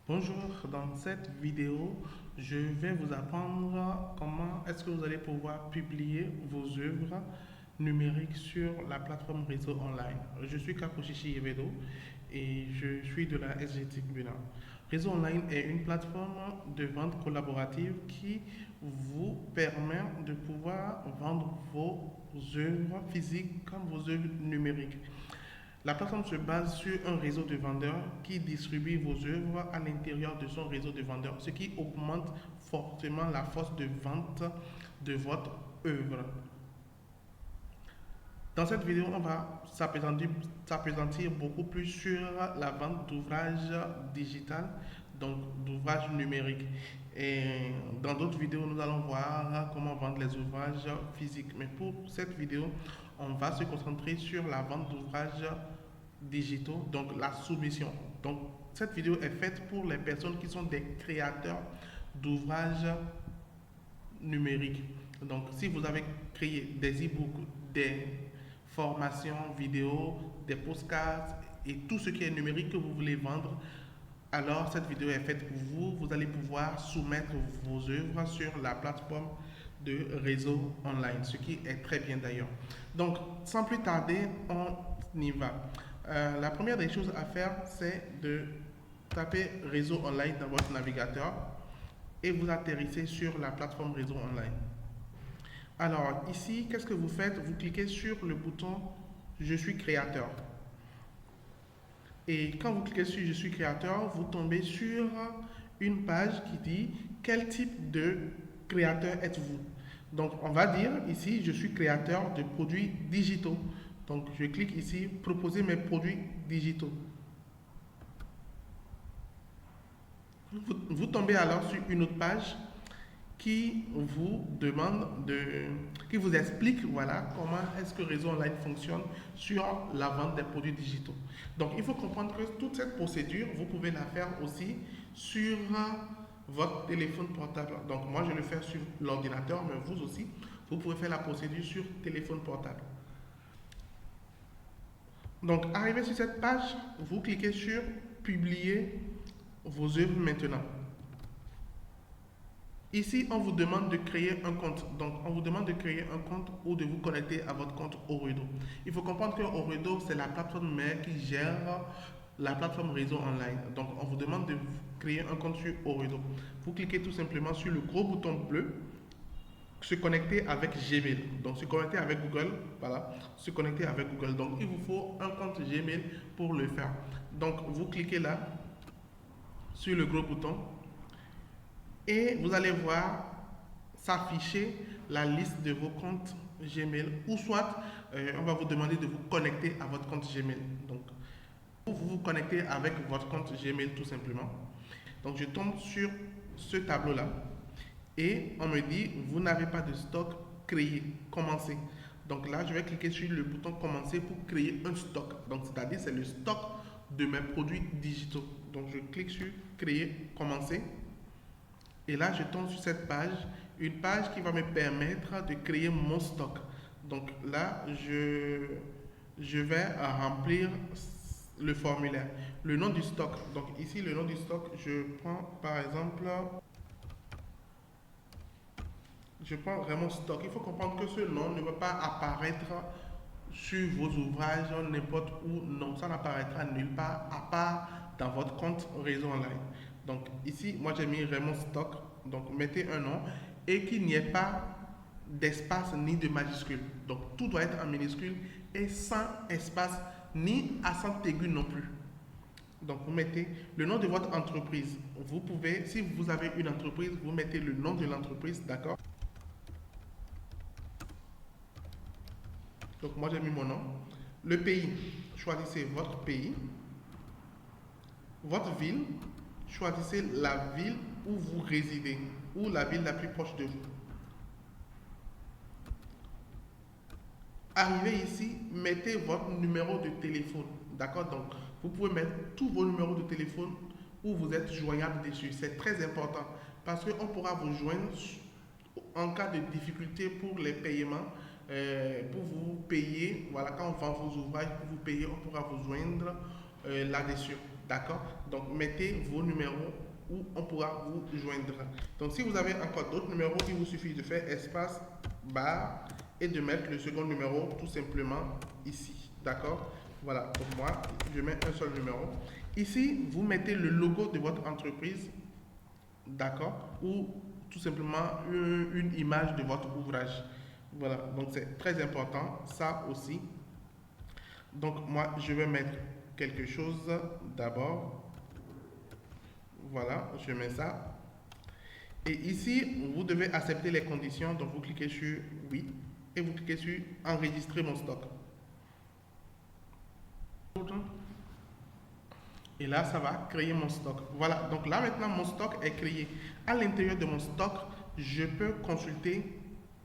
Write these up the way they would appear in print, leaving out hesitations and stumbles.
Bonjour, dans cette vidéo, je vais vous apprendre comment est-ce que vous allez pouvoir publier vos œuvres numériques sur la plateforme réseau online. Je suis Kaposhishi Yevedo et je suis de la SGT Buna. Réseau online est une plateforme de vente collaborative qui vous permet de pouvoir vendre vos œuvres physiques comme vos œuvres numériques. La plateforme se base sur un réseau de vendeurs qui distribue vos œuvres à l'intérieur de son réseau de vendeurs, ce qui augmente fortement la force de vente de votre œuvre. Dans cette vidéo, on va s'appesantir beaucoup plus sur la vente d'ouvrages digital, donc d'ouvrages numériques. Et dans d'autres vidéos, nous allons voir comment vendre les ouvrages physiques. Mais pour cette vidéo, on va se concentrer sur la vente d'ouvrages digitaux, donc la soumission. Donc cette vidéo est faite pour les personnes qui sont des créateurs d'ouvrages numériques. Donc si vous avez créé des e-books, des formations vidéo, des postcards et tout ce qui est numérique que vous voulez vendre, alors cette vidéo est faite pour vous. Vous allez pouvoir soumettre vos œuvres sur la plateforme de réseau online, ce qui est très bien d'ailleurs. Donc sans plus tarder, on y va. La première des choses à faire, c'est de taper réseau online dans votre navigateur et vous atterrissez sur la plateforme réseau online. Alors ici, qu'est-ce que vous faites? Vous cliquez sur le bouton Je suis créateur. Et quand vous cliquez sur Je suis créateur, vous tombez sur une page qui dit quel type de créateur êtes-vous. Donc on va dire ici je suis créateur de produits digitaux. Donc je clique ici proposer mes produits digitaux. Vous tombez alors sur une autre page qui vous demande qui vous explique voilà comment est-ce que Réseau Online fonctionne sur la vente des produits digitaux. Donc il faut comprendre que toute cette procédure, vous pouvez la faire aussi sur votre téléphone portable. Donc moi je le fais sur l'ordinateur, mais vous aussi, vous pouvez faire la procédure sur téléphone portable. Donc arrivé sur cette page, vous cliquez sur Publier vos œuvres maintenant. Ici, on vous demande de créer un compte. Donc, on vous demande de créer un compte ou de vous connecter à votre compte Oredo. Il faut comprendre que Oredo, c'est la plateforme mère qui gère la plateforme réseau online. Donc, on vous demande de créer un compte sur Oredo. Vous cliquez tout simplement sur le gros bouton bleu, se connecter avec Gmail. Donc, se connecter avec Google. Voilà, se connecter avec Google. Donc, il vous faut un compte Gmail pour le faire. Donc, vous cliquez là, sur le gros bouton et vous allez voir s'afficher la liste de vos comptes Gmail ou soit on va vous demander de vous connecter à votre compte Gmail. Donc vous vous connectez avec votre compte Gmail tout simplement. Donc je tombe sur ce tableau là et on me dit vous n'avez pas de stock, créer, commencer. Donc là je vais cliquer sur le bouton commencer pour créer un stock. Donc c'est-à-dire c'est le stock de mes produits digitaux. Donc je clique sur créer, commencer. Et là, je tombe sur cette page, une page qui va me permettre de créer mon stock. Donc là, je vais remplir le formulaire. Le nom du stock. Donc ici, le nom du stock, je prends vraiment stock. Il faut comprendre que ce nom ne va pas apparaître sur vos ouvrages, n'importe où. Non, ça n'apparaîtra nulle part, à part dans votre compte réseau online. Donc ici, moi j'ai mis vraiment stock. Donc mettez un nom et qu'il n'y ait pas d'espace ni de majuscule. Donc tout doit être en minuscule et sans espace ni accent aigu non plus. Donc vous mettez le nom de votre entreprise. Vous pouvez, si vous avez une entreprise, vous mettez le nom de l'entreprise, d'accord? Donc moi j'ai mis mon nom. Le pays, choisissez votre pays. Votre ville, choisissez la ville où vous résidez ou la ville la plus proche de vous. Arrivez ici, mettez votre numéro de téléphone. D'accord? Donc, vous pouvez mettre tous vos numéros de téléphone où vous êtes joignable dessus. C'est très important parce qu'on pourra vous joindre en cas de difficulté pour les paiements, pour vous payer. Voilà, quand on vend vos ouvrages, pour vous payer, on pourra vous joindre là-dessus. D'accord? Donc, mettez vos numéros où on pourra vous joindre. Donc, si vous avez encore d'autres numéros, il vous suffit de faire espace, barre et de mettre le second numéro tout simplement ici. D'accord? Voilà, pour moi, je mets un seul numéro. Ici, vous mettez le logo de votre entreprise, d'accord? Ou tout simplement une image de votre ouvrage. Voilà, donc c'est très important, ça aussi. Donc moi, je vais mettre quelque chose d'abord. Voilà, je mets ça. Et ici, vous devez accepter les conditions. Donc vous cliquez sur oui et vous cliquez sur enregistrer mon stock. Et là, ça va créer mon stock. Voilà, donc là maintenant, mon stock est créé. À l'intérieur de mon stock, je peux consulter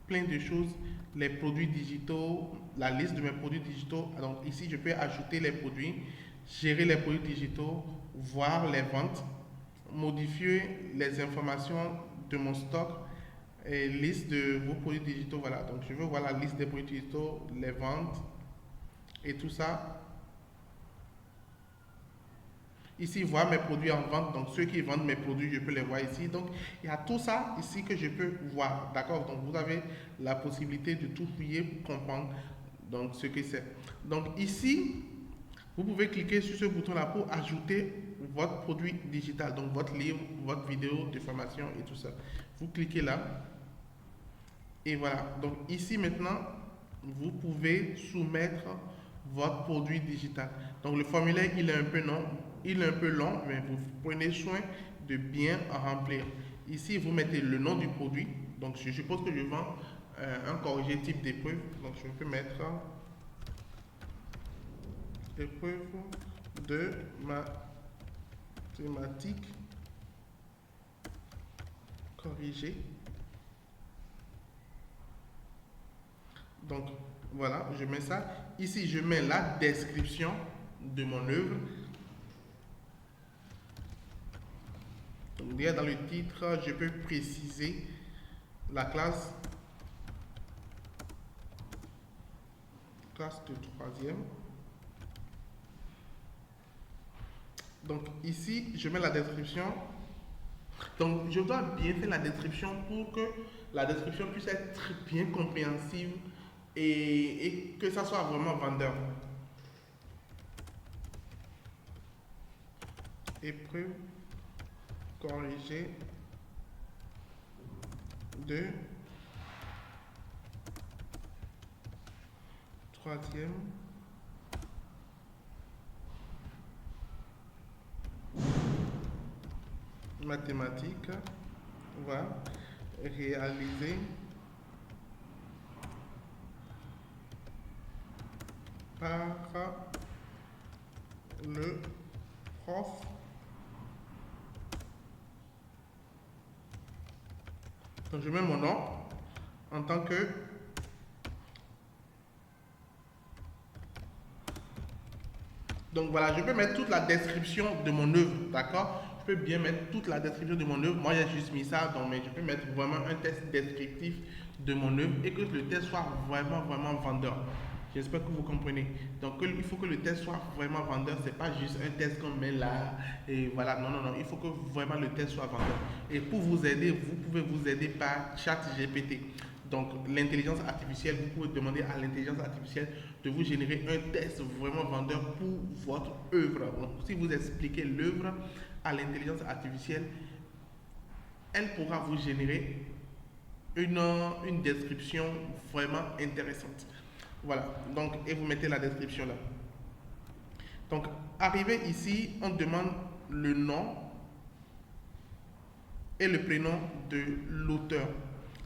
plein de choses, les produits digitaux, la liste de mes produits digitaux. Donc ici, je peux ajouter les produits, gérer les produits digitaux, voir les ventes, modifier les informations de mon stock et liste de vos produits digitaux. Voilà, donc je veux voir la liste des produits digitaux, les ventes et tout ça. Ici, voir mes produits en vente. Donc, ceux qui vendent mes produits, je peux les voir ici. Donc, il y a tout ça ici que je peux voir. D'accord? Donc, vous avez la possibilité de tout fouiller pour comprendre donc, ce que c'est. Donc, ici, vous pouvez cliquer sur ce bouton-là pour ajouter votre produit digital. Donc, votre livre, votre vidéo de formation et tout ça. Vous cliquez là. Et voilà. Donc, ici, maintenant, vous pouvez soumettre votre produit digital. Donc le formulaire il est un peu long, mais vous prenez soin de bien remplir. Ici vous mettez le nom du produit. Donc je suppose que je vends un corrigé type d'épreuve. Donc je peux mettre épreuve de mathématiques corrigée. Donc voilà, je mets ça. Ici, je mets la description de mon œuvre. Donc, dans le titre, je peux préciser la classe de troisième. Donc ici, je mets la description. Donc je dois bien faire la description pour que la description puisse être bien compréhensible et que ça soit vraiment vendeur. Épreuve corrigée de troisième mathématiques, voilà, réalisé par le prof donc je mets mon nom en tant que donc voilà, je peux mettre toute la description de mon œuvre, d'accord? Je peux bien mettre toute la description de mon œuvre. Moi, j'ai juste mis ça, donc, mais je peux mettre vraiment un test descriptif de mon œuvre et que le test soit vraiment vendeur. J'espère que vous comprenez. Donc, il faut que le test soit vraiment vendeur. C'est pas juste un test qu'on met là et voilà. Non. Il faut que vraiment le test soit vendeur. Et pour vous aider, vous pouvez vous aider par ChatGPT. Donc, l'intelligence artificielle, vous pouvez demander à l'intelligence artificielle de vous générer un test vraiment vendeur pour votre œuvre. Donc, si vous expliquez l'œuvre à l'intelligence artificielle, elle pourra vous générer une description vraiment intéressante. Voilà, donc, et vous mettez la description là. Donc, arrivé ici, on demande le nom et le prénom de l'auteur.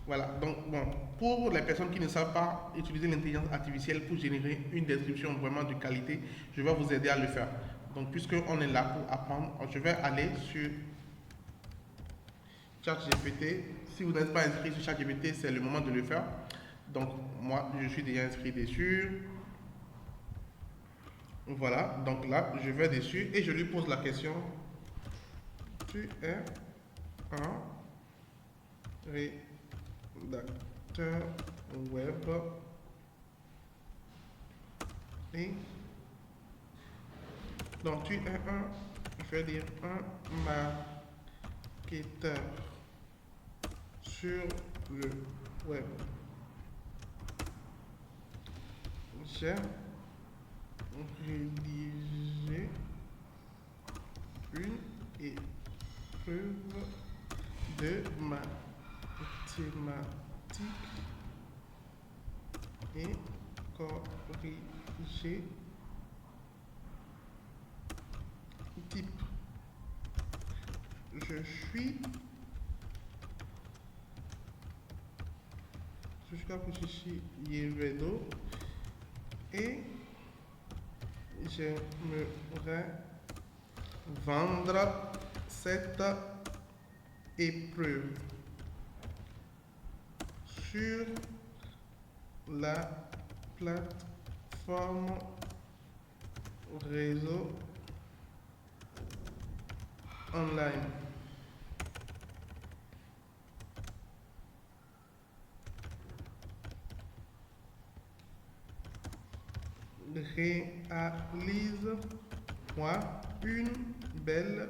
Voilà, donc bon, pour les personnes qui ne savent pas utiliser l'intelligence artificielle pour générer une description vraiment de qualité, je vais vous aider à le faire. Donc, puisqu'on est là pour apprendre, je vais aller sur ChatGPT. Si vous n'êtes pas inscrit sur ChatGPT, c'est le moment de le faire. Donc, moi, je suis déjà inscrit dessus. Voilà, donc là, je vais dessus et je lui pose la question. Tu es un rédacteur web et donc tu es un vais dire un marketeur sur le web. J'ai rédigé une épreuve de mathématiques et corrigé type. Je suis Yevedo et j'aimerais vendre cette épreuve sur la plateforme réseau online. Réalise-moi une belle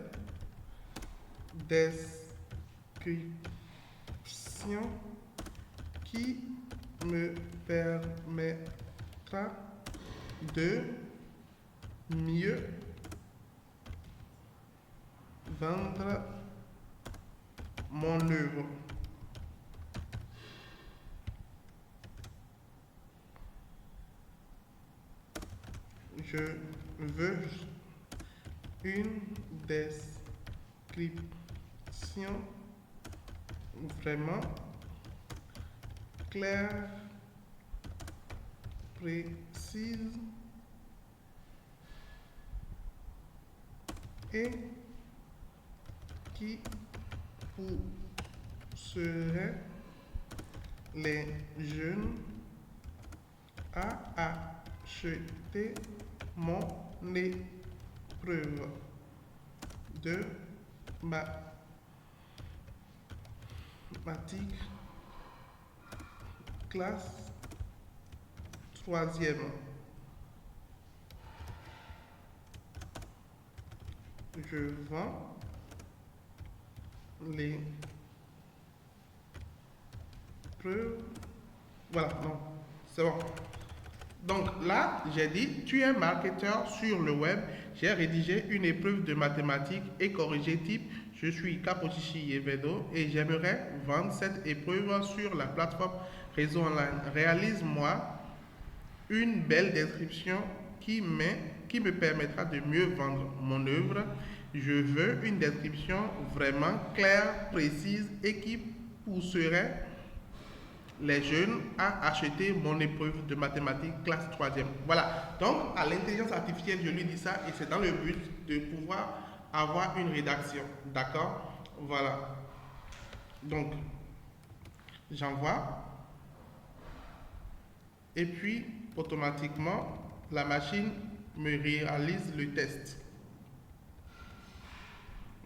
description qui me permettra de mieux vendre mon œuvre. Je veux une description vraiment claire, précise et qui pousserait les jeunes à acheter mon épreuve de mathématiques classe 3e. Je vends les preuves. Voilà, non, c'est bon. Donc là, j'ai dit, tu es un marketeur sur le web. J'ai rédigé une épreuve de mathématiques et corrigé type. Je suis Kapochichi Yevedo et j'aimerais vendre cette épreuve sur la plateforme réseau online. Réalise-moi une belle description qui me permettra de mieux vendre mon œuvre. Je veux une description vraiment claire, précise et qui pousserait les jeunes à acheter mon épreuve de mathématiques classe 3e. Voilà, donc à l'intelligence artificielle, je lui dis ça et c'est dans le but de pouvoir avoir une rédaction. D'accord? Voilà. Donc, j'envoie et puis automatiquement, la machine me réalise le test.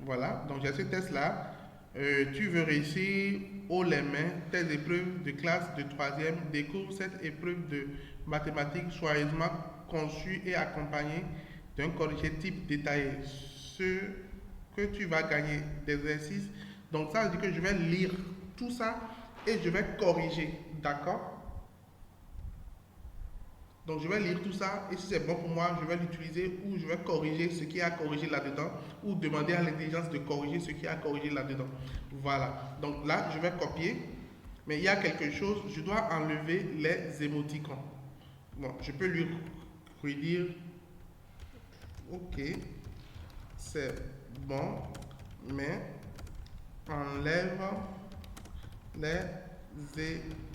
Voilà, donc j'ai ce test-là. Tu veux réussir haut les mains tes épreuves de classe de 3e. Découvre cette épreuve de mathématiques soigneusement conçue et accompagnée d'un corrigé type détaillé. Ce que tu vas gagner d'exercices. Donc ça veut dire que je vais lire tout ça et je vais corriger. D'accord? Donc je vais lire tout ça et si c'est bon pour moi, je vais l'utiliser ou je vais corriger ce qui a corrigé là-dedans ou demander à l'intelligence de corriger ce qui a corrigé là-dedans. Voilà. Donc là, je vais copier. Mais il y a quelque chose, je dois enlever les émoticons. Bon, je peux lui dire, ok, c'est bon, mais enlève les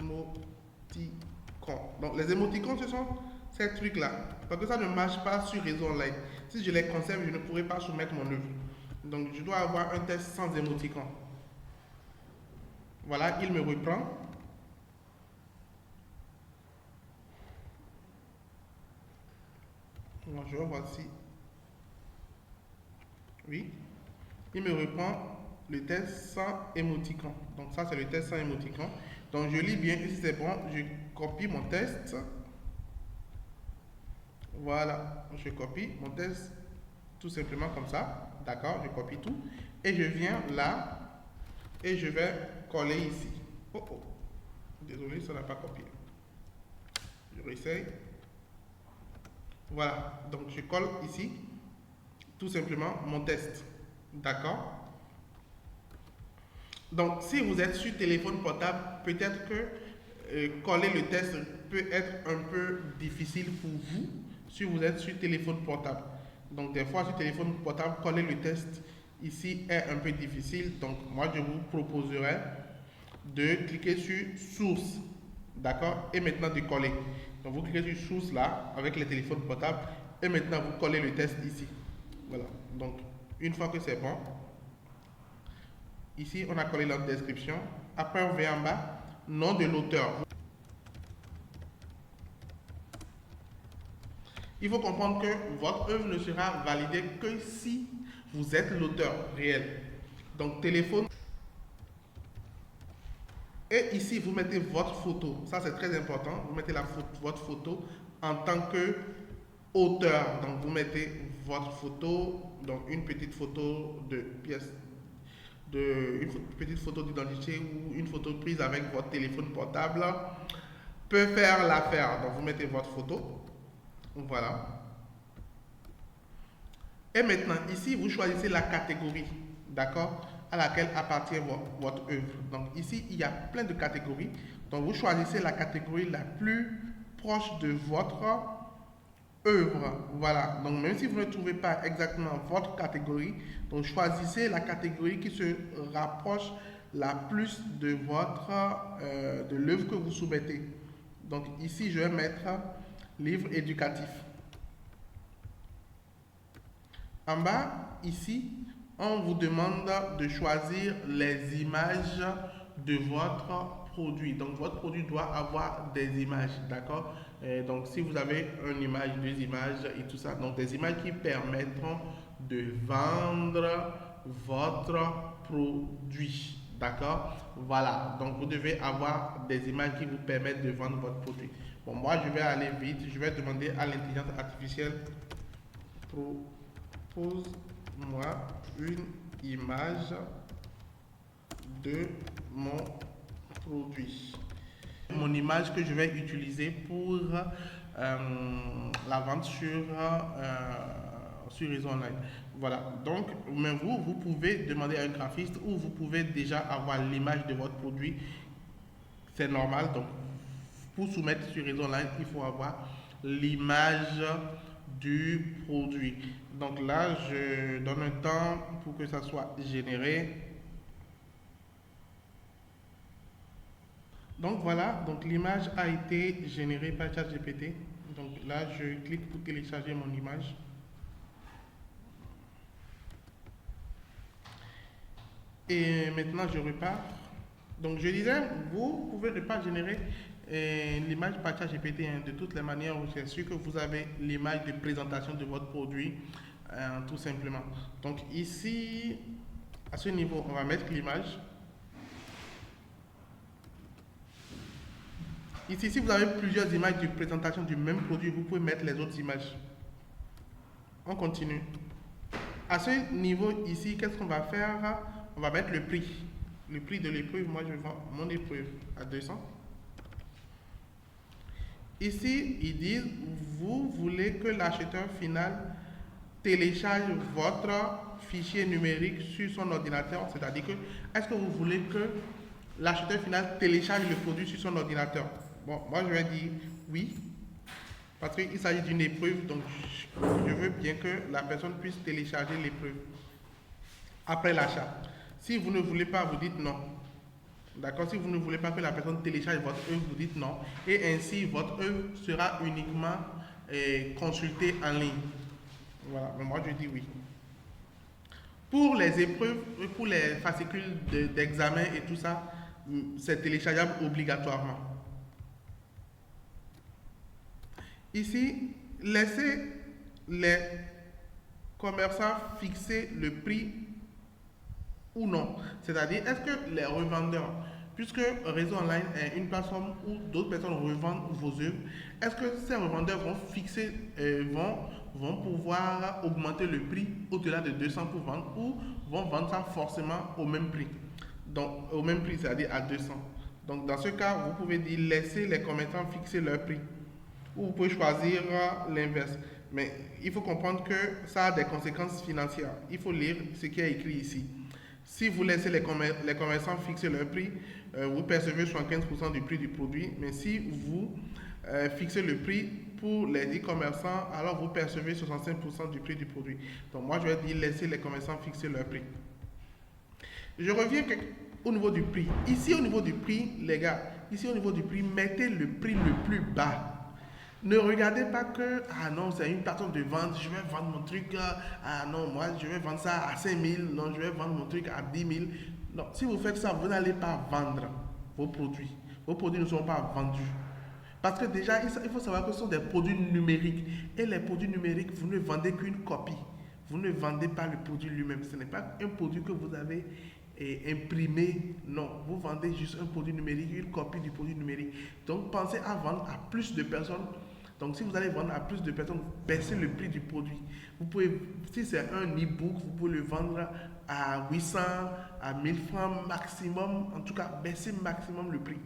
émoticons. Donc les émoticons, ce sont ces trucs-là. Parce que ça ne marche pas sur réseau online. Si je les conserve, je ne pourrai pas soumettre mon œuvre. Donc je dois avoir un test sans émoticons. Voilà, il me reprend. Bonjour, voici. Oui. Il me reprend le test sans émoticon. Donc ça, c'est le test sans émoticon. Donc je lis bien et si c'est bon, je copie mon test. Voilà, je copie mon test tout simplement comme ça, d'accord, je copie tout, et je viens là, et je vais coller ici. Oh oh, désolé, ça n'a pas copié. Je réessaye. Voilà, donc je colle ici, tout simplement mon test, d'accord. Donc si vous êtes sur téléphone portable, peut-être que coller le test peut être un peu difficile pour vous si vous êtes sur téléphone portable. Donc des fois sur téléphone portable, coller le test ici est un peu difficile. Donc moi je vous proposerai de cliquer sur source, d'accord, et maintenant de coller. Donc vous cliquez sur source là avec les téléphones portables et maintenant vous collez le test ici. Voilà, donc une fois que c'est bon, ici on a collé la description. Après on vient en bas, nom de l'auteur. Il faut comprendre que votre œuvre ne sera validée que si vous êtes l'auteur réel. Donc téléphone. Et ici, vous mettez votre photo. Ça, c'est très important. Vous mettez votre photo en tant que auteur. Donc, vous mettez votre photo, donc une petite photo de pièce, une petite photo d'identité ou une photo prise avec votre téléphone portable peut faire l'affaire. Donc, vous mettez votre photo. Voilà. Et maintenant, ici, vous choisissez la catégorie, d'accord, à laquelle appartient votre œuvre. Donc ici, il y a plein de catégories. Donc vous choisissez la catégorie la plus proche de votre œuvre. Voilà. Donc même si vous ne trouvez pas exactement votre catégorie, donc choisissez la catégorie qui se rapproche la plus de de l'œuvre que vous soumettez. Donc ici, je vais mettre livre éducatif. En bas, ici, on vous demande de choisir les images de votre produit. Donc, votre produit doit avoir des images, d'accord? Donc, si vous avez une image, deux images et tout ça, donc des images qui permettront de vendre votre produit, d'accord? Voilà, donc vous devez avoir des images qui vous permettent de vendre votre produit. Bon, moi, je vais aller vite, je vais demander à l'intelligence artificielle propose-moi une image de mon produit. Mon image que je vais utiliser pour la vente sur réseau online. Voilà, donc mais vous pouvez demander à un graphiste ou vous pouvez déjà avoir l'image de votre produit. C'est normal, donc pour soumettre sur réseau online, il faut avoir l'image du produit. Donc là, je donne un temps pour que ça soit généré. Donc voilà, donc l'image a été générée par ChatGPT. Donc là, je clique pour télécharger mon image. Et maintenant, je repars. Donc je disais, vous pouvez ne pas générer l'image par ChatGPT de toutes les manières. C'est sûr que vous avez l'image de présentation de votre produit, tout simplement. Donc ici, à ce niveau, on va mettre l'image. Ici, si vous avez plusieurs images de présentation du même produit, vous pouvez mettre les autres images. On continue. À ce niveau ici, qu'est-ce qu'on va faire? On va mettre le prix. Le prix de l'épreuve, moi je vends mon épreuve à 200. Ici, ils disent, vous voulez que l'acheteur final télécharge votre fichier numérique sur son ordinateur, c'est-à-dire que, est-ce que vous voulez que l'acheteur final télécharge le produit sur son ordinateur? Bon, moi je vais dire oui, parce qu'il s'agit d'une épreuve, donc je veux bien que la personne puisse télécharger l'épreuve après l'achat. Si vous ne voulez pas, vous dites non. D'accord? Si vous ne voulez pas que la personne télécharge votre œuvre, vous dites non. Et ainsi, votre œuvre sera uniquement consultée en ligne. Voilà, mais moi je dis oui. Pour les épreuves, pour les fascicules d'examen et tout ça, c'est téléchargeable obligatoirement. Ici, laissez les commerçants fixer le prix ou non. C'est-à-dire, est-ce que les revendeurs, puisque Réseau Online est une plateforme où d'autres personnes revendent vos œuvres, est-ce que ces revendeurs vont vont pouvoir augmenter le prix au-delà de 200 pour vendre ou vont vendre ça forcément au même prix. Donc, au même prix, c'est-à-dire à 200. Donc, dans ce cas, vous pouvez dire laisser les commerçants fixer leur prix. Ou vous pouvez choisir l'inverse. Mais il faut comprendre que ça a des conséquences financières. Il faut lire ce qui est écrit ici. Si vous laissez les commerçants fixer leur prix, vous percevez 75% du prix du produit. Mais si vous fixez le prix pour les e-commerçants, alors vous percevez 65% du prix du produit. Donc moi, je vais dire laisser les commerçants fixer leur prix. Je reviens au niveau du prix. Ici, au niveau du prix, les gars, ici, au niveau du prix, mettez le prix le plus bas. Ne regardez pas que, ah non, c'est une plateforme de vente, je vais vendre mon truc, ah non, moi, je vais vendre ça à 5 000, non, je vais vendre mon truc à 10 000. Non, si vous faites ça, vous n'allez pas vendre vos produits. Vos produits ne seront pas vendus. Parce que déjà, il faut savoir que ce sont des produits numériques. Et les produits numériques, vous ne vendez qu'une copie. Vous ne vendez pas le produit lui-même. Ce n'est pas un produit que vous avez imprimé. Non, vous vendez juste un produit numérique, une copie du produit numérique. Donc, pensez à vendre à plus de personnes. Donc, si vous allez vendre à plus de personnes, baissez le prix du produit. Vous pouvez, si c'est un e-book, vous pouvez le vendre à 800, à 1000 francs maximum. En tout cas, baissez maximum le prix.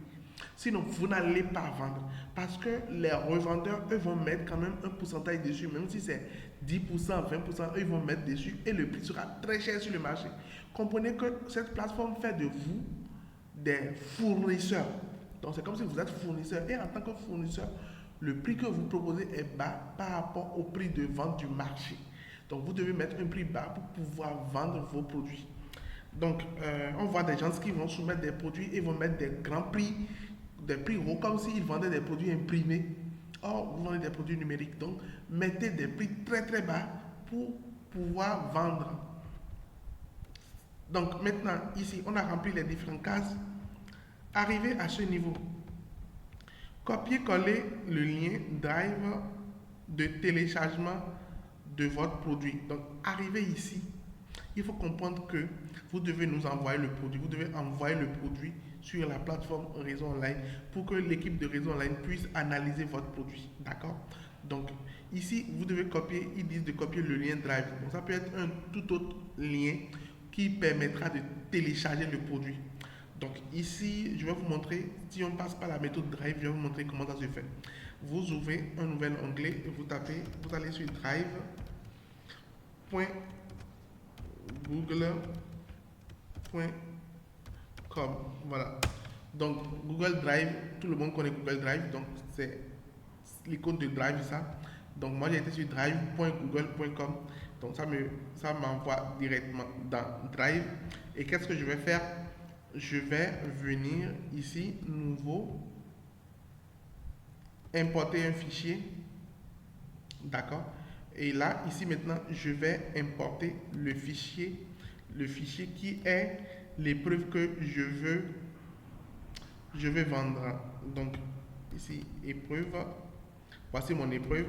Sinon, vous n'allez pas vendre. Parce que les revendeurs, eux, vont mettre quand même un pourcentage dessus. Même si c'est 10%, 20%, eux, ils vont mettre dessus. Et le prix sera très cher sur le marché. Comprenez que cette plateforme fait de vous des fournisseurs. Donc, c'est comme si vous êtes fournisseur. Et en tant que fournisseur, le prix que vous proposez est bas par rapport au prix de vente du marché. Donc, vous devez mettre un prix bas pour pouvoir vendre vos produits. Donc, on voit des gens qui vont soumettre des produits et vont mettre des grands prix, des prix hauts, comme s'ils vendaient des produits imprimés. Or, vous vendez des produits numériques. Donc, mettez des prix très très bas pour pouvoir vendre. Donc, maintenant, ici, on a rempli les différentes cases. Arrivé à ce niveau, copier-coller le lien Drive de téléchargement de votre produit. Donc, arrivé ici, il faut comprendre que vous devez nous envoyer le produit. Vous devez envoyer le produit sur la plateforme Réseau Online pour que l'équipe de Réseau Online puisse analyser votre produit. D'accord? Donc, ici, vous devez copier, ils disent de copier le lien Drive. Donc, ça peut être un tout autre lien qui permettra de télécharger le produit. Donc, ici, je vais vous montrer, si on passe par la méthode Drive, je vais vous montrer comment ça se fait. Vous ouvrez un nouvel onglet et vous tapez, vous allez sur drive.google.com. Voilà. Donc, Google Drive, tout le monde connaît Google Drive, donc c'est l'icône de Drive, ça. Donc, moi, j'ai été sur drive.google.com. Donc, ça m'envoie directement dans Drive. Et qu'est-ce que je vais faire? Je vais venir ici, nouveau, importer un fichier. D'accord? Et là, ici maintenant, je vais importer le fichier qui est l'épreuve que je veux vendre. Donc, ici, épreuve. Voici mon épreuve.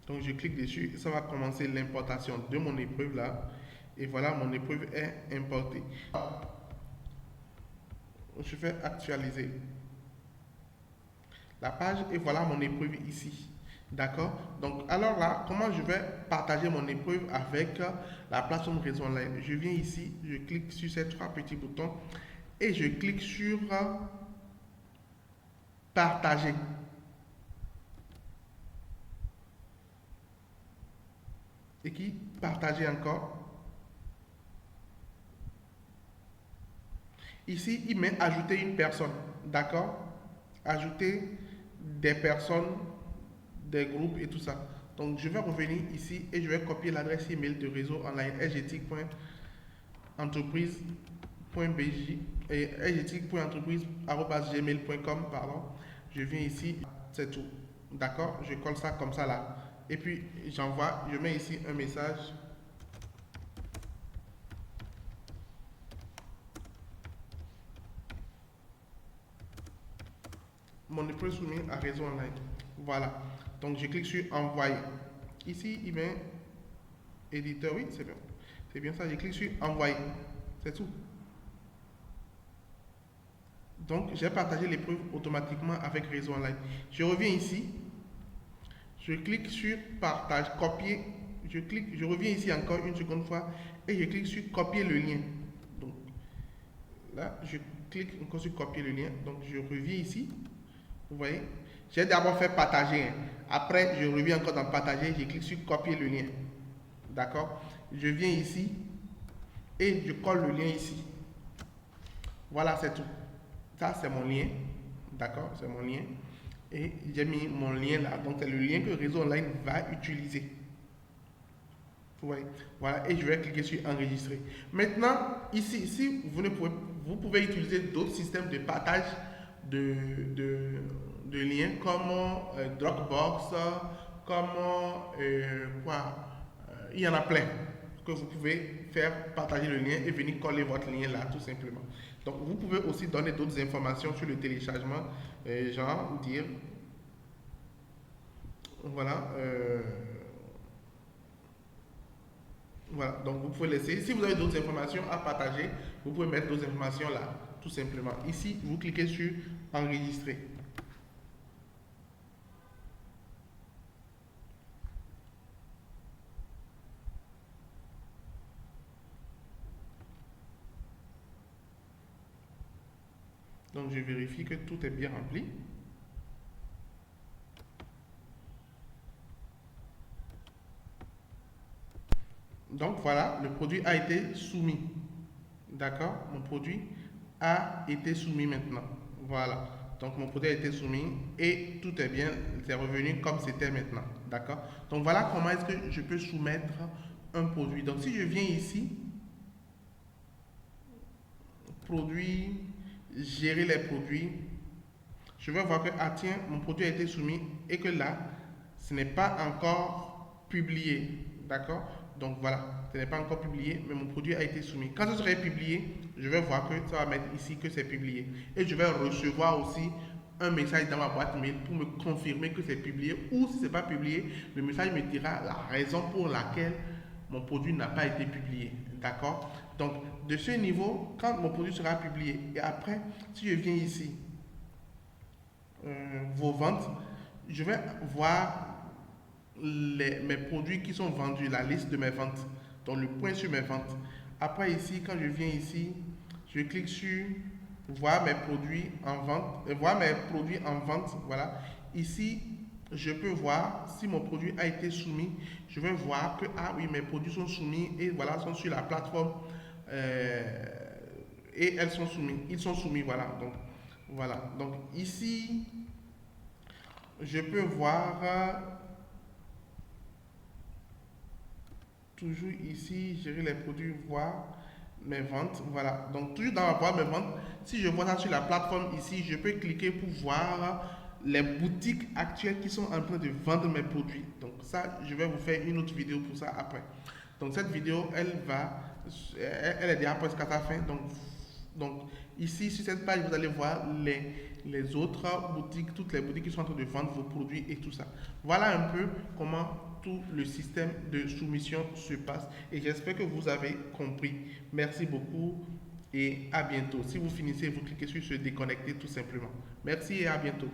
Donc, je clique dessus. Ça va commencer l'importation de mon épreuve là. Et voilà, mon épreuve est importée. Je vais actualiser la page et voilà mon épreuve ici. D'accord? Donc, alors là, comment je vais partager mon épreuve avec la plateforme Réseau Online? Je viens ici, je clique sur ces trois petits boutons et je clique sur partager. Et qui partager encore. Ici, il met ajouter une personne. D'accord? Ajouter des personnes, des groupes et tout ça. Donc, je vais revenir ici et je vais copier l'adresse email de réseau online sgtic.entreprise.bj et sgtic.entreprise@gmail.com, pardon. Je viens ici, c'est tout. D'accord? Je colle ça comme ça là. Et puis, j'envoie, je mets ici un message. Mon épreuve soumis à réseau online. Voilà. Donc, je clique sur envoyer. Ici, il met éditeur. Oui, c'est bien. C'est bien ça. Je clique sur envoyer. C'est tout. Donc, j'ai partagé l'épreuve automatiquement avec Réseau Online. Je reviens ici. Je clique sur partage, copier. Je reviens ici encore une seconde fois et je clique sur copier le lien. Donc, là, je clique encore sur copier le lien. Donc, je reviens ici. Vous voyez, j'ai d'abord fait partager. Après, je reviens encore dans partager. Je clique sur copier le lien. D'accord? Je viens ici et je colle le lien ici. Voilà, c'est tout. Ça, c'est mon lien. D'accord? C'est mon lien. Et j'ai mis mon lien là. Donc, c'est le lien que Réseau Online va utiliser. Vous voyez? Voilà. Et je vais cliquer sur enregistrer. Maintenant, ici, vous pouvez utiliser d'autres systèmes de partage de, de, de liens comme Dropbox, comme il y en a plein que vous pouvez faire partager le lien et venir coller votre lien là tout simplement. Donc vous pouvez aussi donner d'autres informations sur le téléchargement, genre dire voilà. Voilà, donc vous pouvez laisser. Si vous avez d'autres informations à partager, vous pouvez mettre d'autres informations là, tout simplement. Ici, vous cliquez sur enregistrer. Donc je vérifie que tout est bien rempli. Donc voilà, le produit a été soumis. D'accord? Mon produit a été soumis maintenant. Voilà. Donc mon produit a été soumis et tout est bien, c'est revenu comme c'était maintenant. D'accord? Donc voilà comment est-ce que je peux soumettre un produit. Donc si je viens ici, produit, gérer les produits, je vais voir que, ah tiens, mon produit a été soumis et que là, ce n'est pas encore publié. D'accord? Donc voilà, ce n'est pas encore publié, mais mon produit a été soumis. Quand ce sera publié, je vais voir que ça va mettre ici que c'est publié. Et je vais recevoir aussi un message dans ma boîte mail pour me confirmer que c'est publié. Ou si ce n'est pas publié, le message me dira la raison pour laquelle mon produit n'a pas été publié. D'accord? Donc, de ce niveau, quand mon produit sera publié, et après, si je viens ici, vos ventes, je vais voir mes produits qui sont vendus, la liste de mes ventes, donc le point sur mes ventes. Après ici, quand je viens ici, je clique sur voir mes produits en vente, voir mes produits en vente, voilà. Ici, je peux voir si mon produit a été soumis. Je vais voir que, ah oui, mes produits sont soumis et voilà, sont sur la plateforme et elles sont soumis. Ils sont soumis, voilà. Donc, voilà. Donc, ici, je peux voir toujours ici, gérer les produits, voir mes ventes. Voilà. Donc, toujours dans voir mes ventes, si je vois ça sur la plateforme ici, je peux cliquer pour voir les boutiques actuelles qui sont en train de vendre mes produits. Donc, ça, je vais vous faire une autre vidéo pour ça après. Donc, cette vidéo, elle est déjà presque à sa fin. Donc ici, sur cette page, vous allez voir les autres boutiques, toutes les boutiques qui sont en train de vendre vos produits et tout ça. Voilà un peu comment tout le système de soumission se passe. Et j'espère que vous avez compris. Merci beaucoup et à bientôt. Si vous finissez, vous cliquez sur se déconnecter tout simplement. Merci et à bientôt.